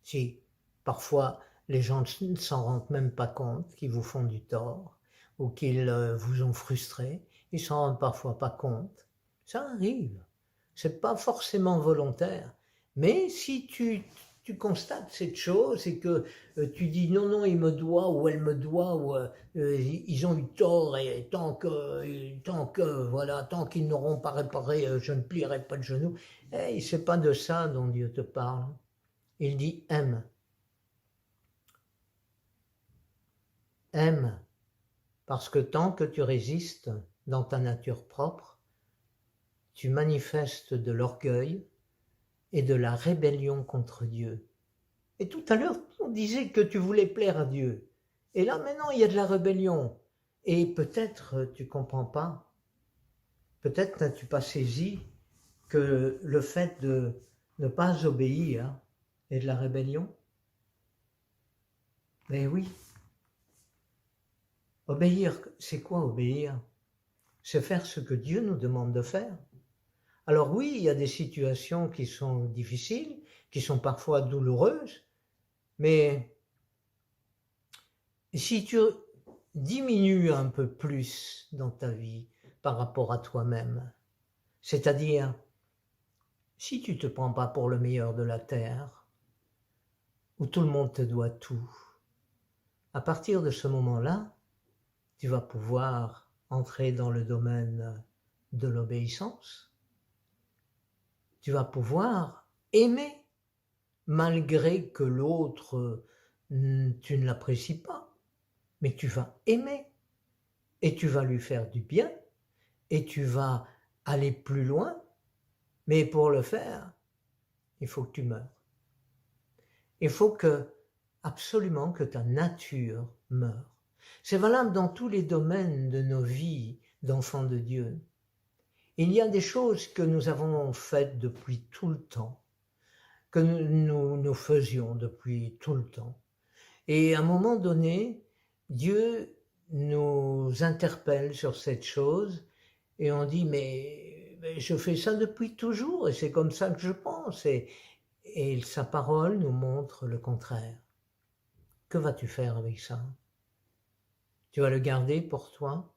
si parfois les gens ne s'en rendent même pas compte qu'ils vous font du tort, ou qu'ils vous ont frustré, ils s'en rendent parfois pas compte, ça arrive, c'est pas forcément volontaire, mais si tu constates cette chose et que tu dis non, non, il me doit ou elle me doit ou ils ont eu tort et tant qu'ils n'auront pas réparé, je ne plierai pas de genoux. Hey, c'est pas de ça dont Dieu te parle. Il dit aime. Aime. Parce que tant que tu résistes dans ta nature propre, tu manifestes de l'orgueil et de la rébellion contre Dieu. Et tout à l'heure, on disait que tu voulais plaire à Dieu. Et là, maintenant, il y a de la rébellion. Et peut-être tu comprends pas. Peut-être n'as-tu pas saisi que le fait de ne pas obéir est de la rébellion. Mais oui. Obéir, c'est quoi obéir? C'est faire ce que Dieu nous demande de faire. Alors oui, il y a des situations qui sont difficiles, qui sont parfois douloureuses, mais si tu diminues un peu plus dans ta vie par rapport à toi-même, c'est-à-dire si tu ne te prends pas pour le meilleur de la terre, où tout le monde te doit tout, à partir de ce moment-là, tu vas pouvoir entrer dans le domaine de l'obéissance. Tu vas pouvoir aimer, malgré que l'autre, tu ne l'apprécies pas, mais tu vas aimer, et tu vas lui faire du bien, et tu vas aller plus loin, mais pour le faire, il faut que tu meures. Il faut absolument que ta nature meure. C'est valable dans tous les domaines de nos vies, d'enfants de Dieu. Il y a des choses que nous avons faites depuis tout le temps, que nous faisions depuis tout le temps. Et à un moment donné, Dieu nous interpelle sur cette chose et on dit mais je fais ça depuis toujours et c'est comme ça que je pense. Et sa parole nous montre le contraire. Que vas-tu faire avec ça? Tu vas le garder pour toi?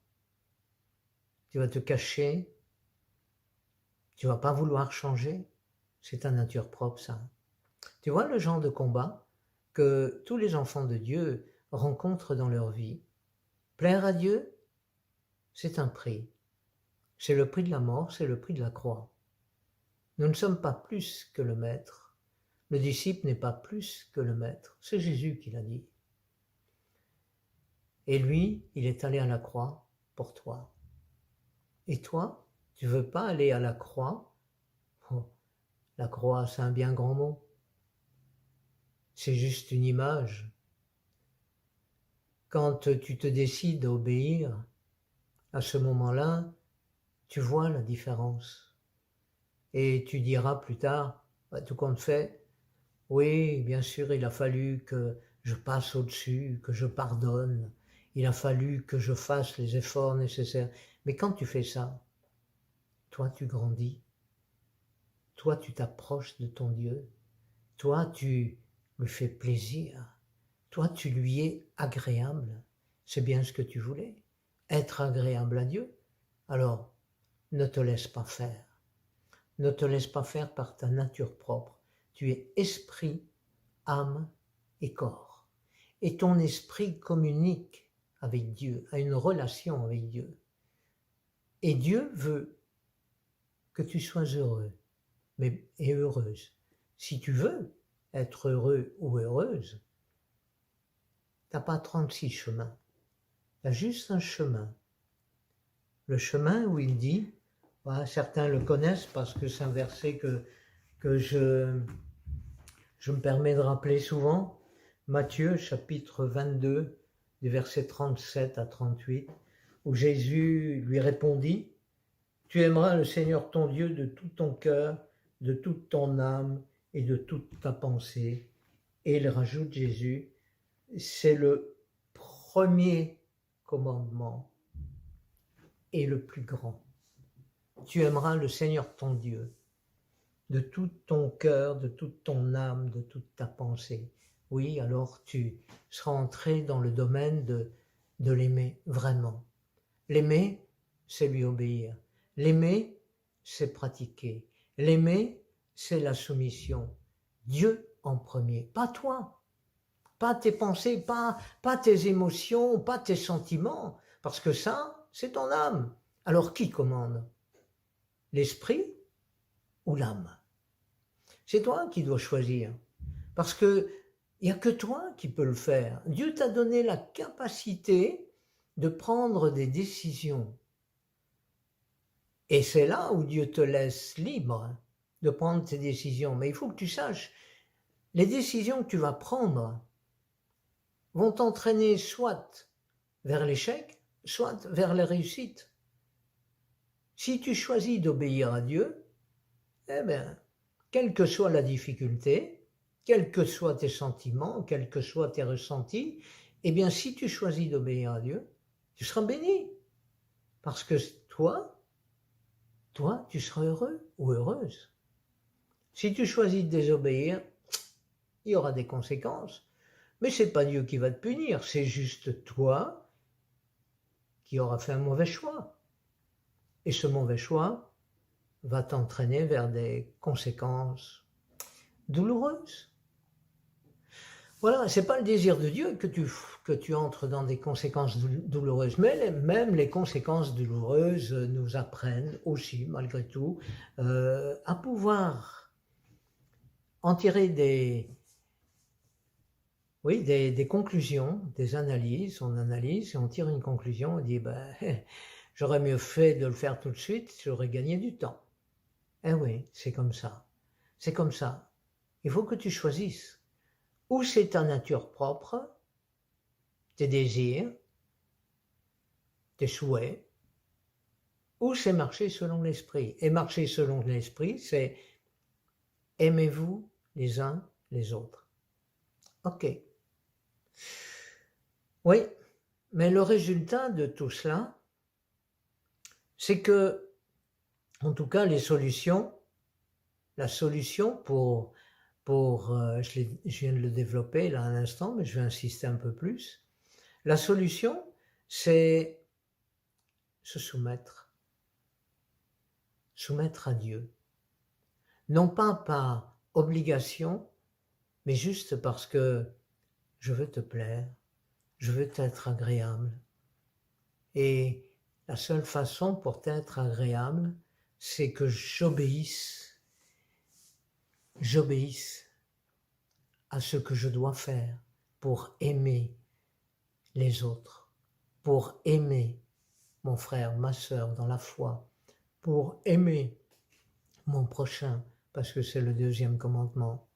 Tu vas te cacher? Tu vas pas vouloir changer? C'est ta nature propre, ça. Tu vois le genre de combat que tous les enfants de Dieu rencontrent dans leur vie. Plaire à Dieu, c'est un prix. C'est le prix de la mort, c'est le prix de la croix. Nous ne sommes pas plus que le maître. Le disciple n'est pas plus que le maître. C'est Jésus qui l'a dit. Et lui, il est allé à la croix pour toi. Et toi, tu veux pas aller à la croix? Oh, la croix, c'est un bien grand mot. C'est juste une image. Quand tu te décides à obéir, à ce moment-là, tu vois la différence. Et tu diras plus tard, tout compte fait, oui, bien sûr, il a fallu que je passe au-dessus, que je pardonne, il a fallu que je fasse les efforts nécessaires. Mais quand tu fais ça, toi tu grandis, toi tu t'approches de ton Dieu, toi tu lui fais plaisir, toi tu lui es agréable. C'est bien ce que tu voulais, être agréable à Dieu. Alors, ne te laisse pas faire. Ne te laisse pas faire par ta nature propre. Tu es esprit, âme et corps. Et ton esprit communique avec Dieu, a une relation avec Dieu. Et Dieu veut que tu sois heureux et heureuse. Si tu veux être heureux ou heureuse, tu n'as pas 36 chemins. Tu as juste un chemin. Le chemin où il dit, voilà, certains le connaissent parce que c'est un verset que je me permets de rappeler souvent, Matthieu chapitre 22, du verset 37 à 38, où Jésus lui répondit, « Tu aimeras le Seigneur ton Dieu de tout ton cœur, de toute ton âme et de toute ta pensée. » Et il rajoute Jésus, c'est le premier commandement et le plus grand. Tu aimeras le Seigneur ton Dieu de tout ton cœur, de toute ton âme, de toute ta pensée. Oui, alors tu seras entré dans le domaine de l'aimer vraiment. L'aimer, c'est lui obéir. L'aimer, c'est pratiquer. L'aimer, c'est la soumission. Dieu en premier, pas toi, pas tes pensées, pas tes émotions, pas tes sentiments, parce que ça, c'est ton âme. Alors qui commande? L'esprit ou l'âme? C'est toi qui dois choisir, parce que il n'y a que toi qui peux le faire. Dieu t'a donné la capacité de prendre des décisions. Et c'est là où Dieu te laisse libre de prendre tes décisions. Mais il faut que tu saches, les décisions que tu vas prendre vont t'entraîner soit vers l'échec, soit vers la réussite. Si tu choisis d'obéir à Dieu, eh bien, quelle que soit la difficulté, quels que soient tes sentiments, quels que soient tes ressentis, eh bien, si tu choisis d'obéir à Dieu, tu seras béni. Parce que toi, tu seras heureux ou heureuse. Si tu choisis de désobéir, il y aura des conséquences. Mais ce n'est pas Dieu qui va te punir, c'est juste toi qui auras fait un mauvais choix. Et ce mauvais choix va t'entraîner vers des conséquences douloureuses. Voilà, c'est pas le désir de Dieu que tu entres dans des conséquences douloureuses, mais même les conséquences douloureuses nous apprennent aussi, malgré tout, à pouvoir en tirer des conclusions, des analyses. On analyse et on tire une conclusion, on dit, j'aurais mieux fait de le faire tout de suite, j'aurais gagné du temps. Eh oui, c'est comme ça. C'est comme ça. Il faut que tu choisisses. Ou c'est ta nature propre, tes désirs, tes souhaits, ou c'est marcher selon l'esprit. Et marcher selon l'esprit, c'est aimez-vous les uns les autres. Ok. Oui, mais le résultat de tout cela, c'est que, en tout cas, la solution je viens de le développer là à l'instant, mais je vais insister un peu plus. La solution, c'est se soumettre à Dieu. Non pas par obligation, mais juste parce que je veux te plaire, je veux t'être agréable. Et la seule façon pour t'être agréable, c'est que j'obéisse à ce que je dois faire pour aimer les autres, pour aimer mon frère, ma sœur dans la foi, pour aimer mon prochain, parce que c'est le deuxième commandement,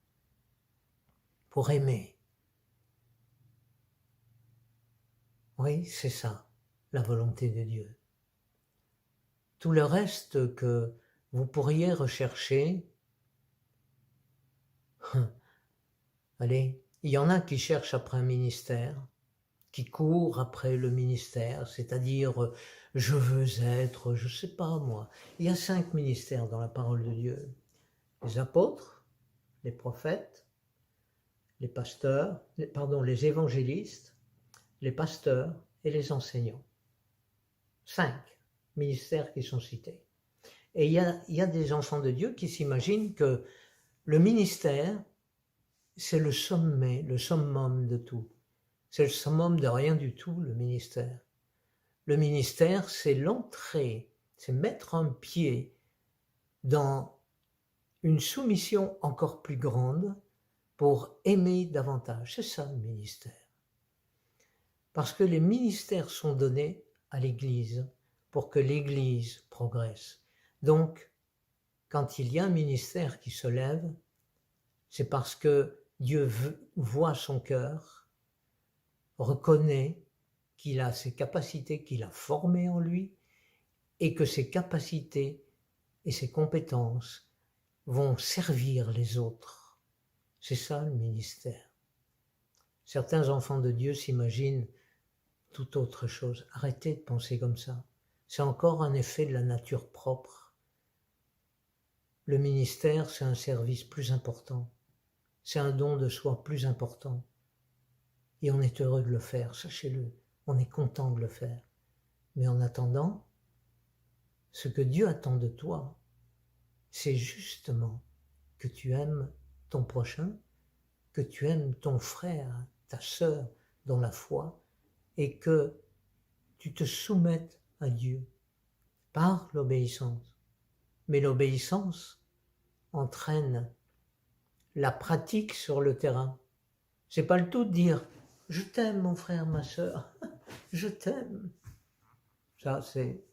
pour aimer. Oui, c'est ça, la volonté de Dieu. Tout le reste que vous pourriez rechercher, allez, il y en a qui cherchent après un ministère, qui courent après le ministère, c'est-à-dire je veux être, je sais pas moi. Il y a 5 ministères dans la parole de Dieu. Les apôtres, les prophètes, les pasteurs, les évangélistes, les pasteurs et les enseignants. 5 ministères qui sont cités. Et il y a des enfants de Dieu qui s'imaginent que le ministère, c'est le sommet, le summum de tout. C'est le summum de rien du tout, le ministère. Le ministère, c'est l'entrée, c'est mettre un pied dans une soumission encore plus grande pour aimer davantage. C'est ça le ministère. Parce que les ministères sont donnés à l'Église pour que l'Église progresse. Donc, quand il y a un ministère qui se lève, c'est parce que Dieu voit son cœur, reconnaît qu'il a ses capacités, qu'il a formées en lui, et que ses capacités et ses compétences vont servir les autres. C'est ça le ministère. Certains enfants de Dieu s'imaginent tout autre chose. Arrêtez de penser comme ça. C'est encore un effet de la nature propre. Le ministère, c'est un service plus important. C'est un don de soi plus important. Et on est heureux de le faire, sachez-le. On est content de le faire. Mais en attendant, ce que Dieu attend de toi, c'est justement que tu aimes ton prochain, que tu aimes ton frère, ta sœur dans la foi, et que tu te soumettes à Dieu par l'obéissance. Mais l'obéissance entraîne la pratique sur le terrain. C'est pas le tout de dire « je t'aime mon frère, ma sœur, je t'aime ». Ça, c'est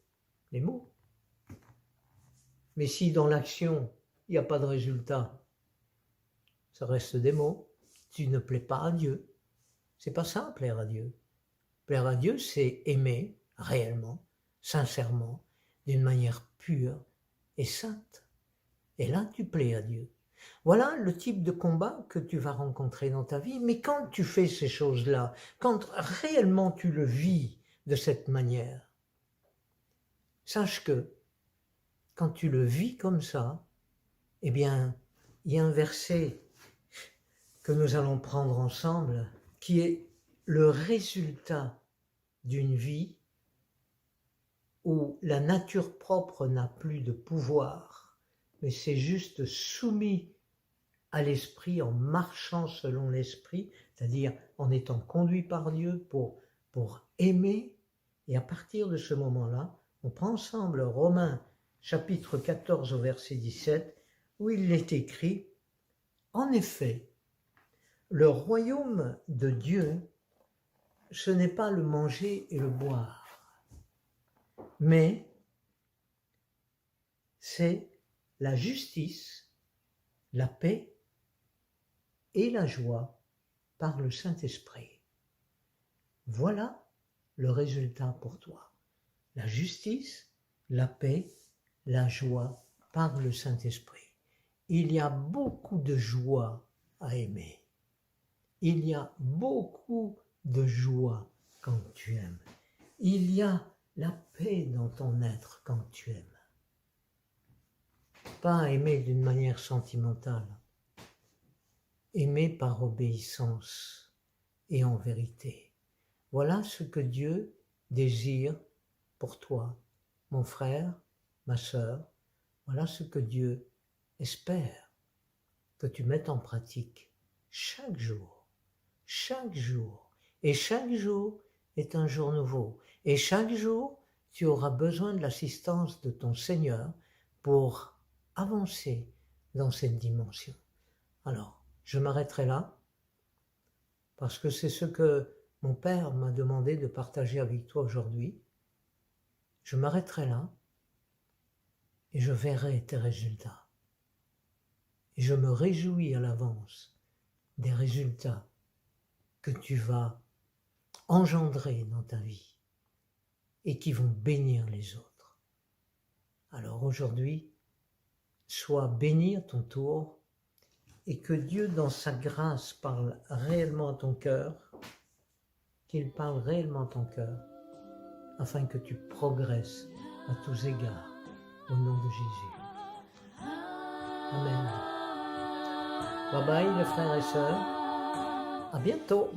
les mots. Mais si dans l'action, il n'y a pas de résultat, ça reste des mots. Tu ne plais pas à Dieu. C'est pas ça, plaire à Dieu. Plaire à Dieu, c'est aimer réellement, sincèrement, d'une manière pure et sainte. Et là, tu plais à Dieu. Voilà le type de combat que tu vas rencontrer dans ta vie. Mais quand tu fais ces choses-là, quand réellement tu le vis de cette manière, sache que quand tu le vis comme ça, eh bien, il y a un verset que nous allons prendre ensemble qui est le résultat d'une vie où la nature propre n'a plus de pouvoir, mais c'est juste soumis à l'esprit, en marchant selon l'esprit, c'est-à-dire en étant conduit par Dieu pour aimer. Et à partir de ce moment-là, on prend ensemble Romains chapitre 14 au verset 17, où il est écrit « En effet, le royaume de Dieu, ce n'est pas le manger et le boire, mais c'est la justice, la paix et la joie par le Saint-Esprit. » Voilà le résultat pour toi. La justice, la paix, la joie par le Saint-Esprit. Il y a beaucoup de joie à aimer. Il y a beaucoup de joie quand tu aimes. Il y a la paix dans ton être quand tu aimes. Pas aimer d'une manière sentimentale. Aimer par obéissance et en vérité. Voilà ce que Dieu désire pour toi, mon frère, ma sœur. Voilà ce que Dieu espère que tu mettes en pratique chaque jour. Chaque jour. Et chaque jour est un jour nouveau. Et chaque jour, tu auras besoin de l'assistance de ton Seigneur pour avancer dans cette dimension. Alors, je m'arrêterai là, parce que c'est ce que mon Père m'a demandé de partager avec toi aujourd'hui. Je m'arrêterai là, et je verrai tes résultats. Et je me réjouis à l'avance des résultats que tu vas engendrer dans ta vie et qui vont bénir les autres. Alors aujourd'hui, sois béni à ton tour et que Dieu, dans sa grâce, parle réellement à ton cœur, qu'il parle réellement à ton cœur, afin que tu progresses à tous égards, au nom de Jésus. Amen. Bye bye les frères et sœurs. À bientôt.